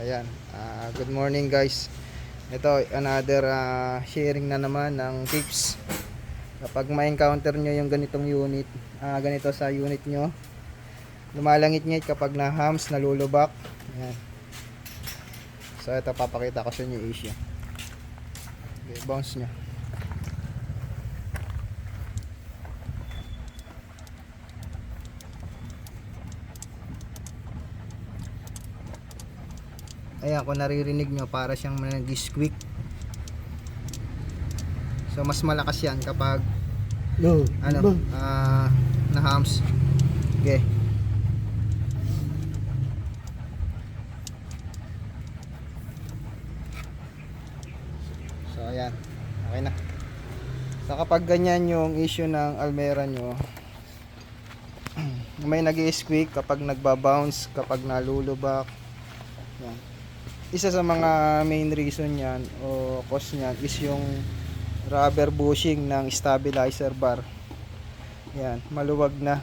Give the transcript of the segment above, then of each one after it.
Ayan, good morning guys. Ito, another sharing na naman ng tips. Kapag ma-encounter nyo yung ganitong unit, ganito sa unit nyo, lumalangit-ngit kapag na-hams, nalulubak. Ayan. So ito, papakita ko sa inyo yung issue. Okay, bounce nyo. Ayan, kung naririnig nyo, para siyang nag-squeak. So mas malakas yan kapag na-hams. Okay. So ayan, okay na. So kapag ganyan yung issue ng Almera nyo, may nag-squeak kapag nagba-bounce, kapag nalulubak. Yan. Isa sa mga main reason yan o cause niyan is yung rubber bushing ng stabilizer bar. Yan, maluwag na.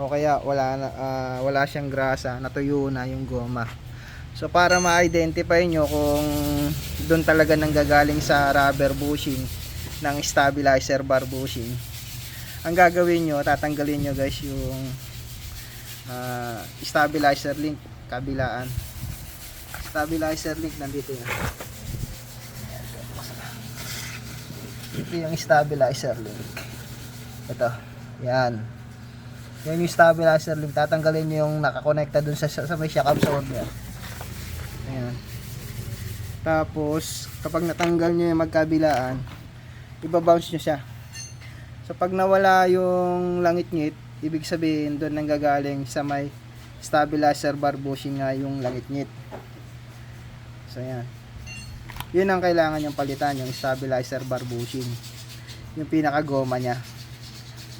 O kaya wala siyang grasa, natuyo na yung goma. So para ma-identify nyo kung doon talaga nanggagaling sa rubber bushing ng stabilizer bar bushing, ang gagawin nyo, tatanggalin nyo guys yung stabilizer link kabilaan. Stabilizer link nandito yan. Ito yung stabilizer link. Ito, yan. Yan yung stabilizer link. Tatanggalin nyo yung nakakonekta dun sa may shock absorber. Ayan. Tapos kapag natanggal nyo yung magkabilaan, ibabounce nyo siya. So pag nawala yung langit-ngit, ibig sabihin doon nanggagaling sa may stabilizer bar bushing nga yung langit-ngit. So yan. Yun ang kailangan yung palitan, yung stabilizer bar bushing. Yung pinakagoma niya.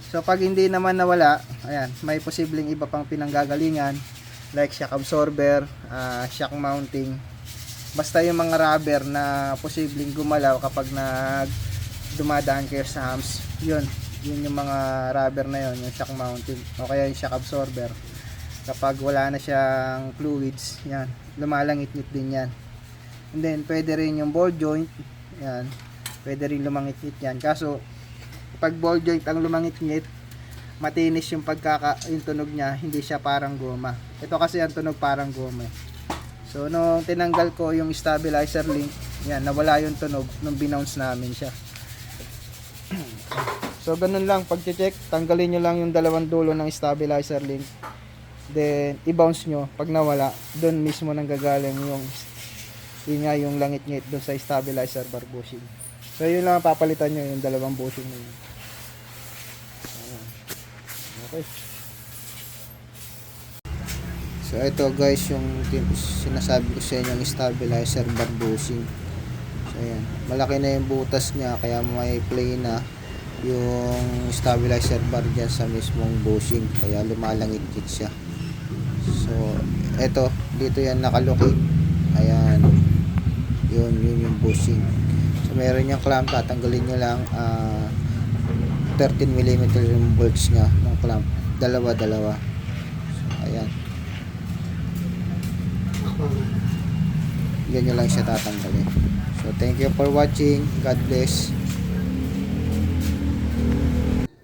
So pag hindi naman nawala, ayan, may posibleng iba pang pinanggagalingan like shock absorber, shock mounting. Basta yung mga rubber na posibleng gumalaw kapag dumadaan kayo sa hams. Yun yung mga rubber na yun, yung shock mounting o kaya yung shock absorber. Kapag wala na siyang fluids, yan, lumalangit-ngit din yan. And then pwede rin yung ball joint, yan, pwede rin lumangit-ngit yan. Kaso pag ball joint ang lumangit-ngit, matinis yung yung tunog niya, hindi siya parang goma. Ito kasi ang tunog parang goma. So nung tinanggal ko yung stabilizer link, yan, nawala yung tunog nung binounce namin siya. So ganun lang, pag-check, tanggalin nyo lang yung dalawang dulo ng stabilizer link. Then i-bounce nyo. Pag nawala, doon mismo nanggagaling yung langit-ngit doon sa stabilizer bar bushing. So yun lang, papalitan nyo yung dalawang bushing na yun. Okay. So ito guys, yung sinasabi ko sa inyo, yung stabilizer bar bushing. So ayan, malaki na yung butas niya, kaya may play na yung stabilizer bar dyan sa mismong bushing, kaya lumalangit-ngit siya. So eto, dito yan nakalocate. Ayan, yun yung bushing. So meron yung clamp, tatanggalin nyo lang 13mm yung bolts nya ng clamp, dalawa. So ayan, ganyan lang siya tatanggalin. So thank you for watching, God bless.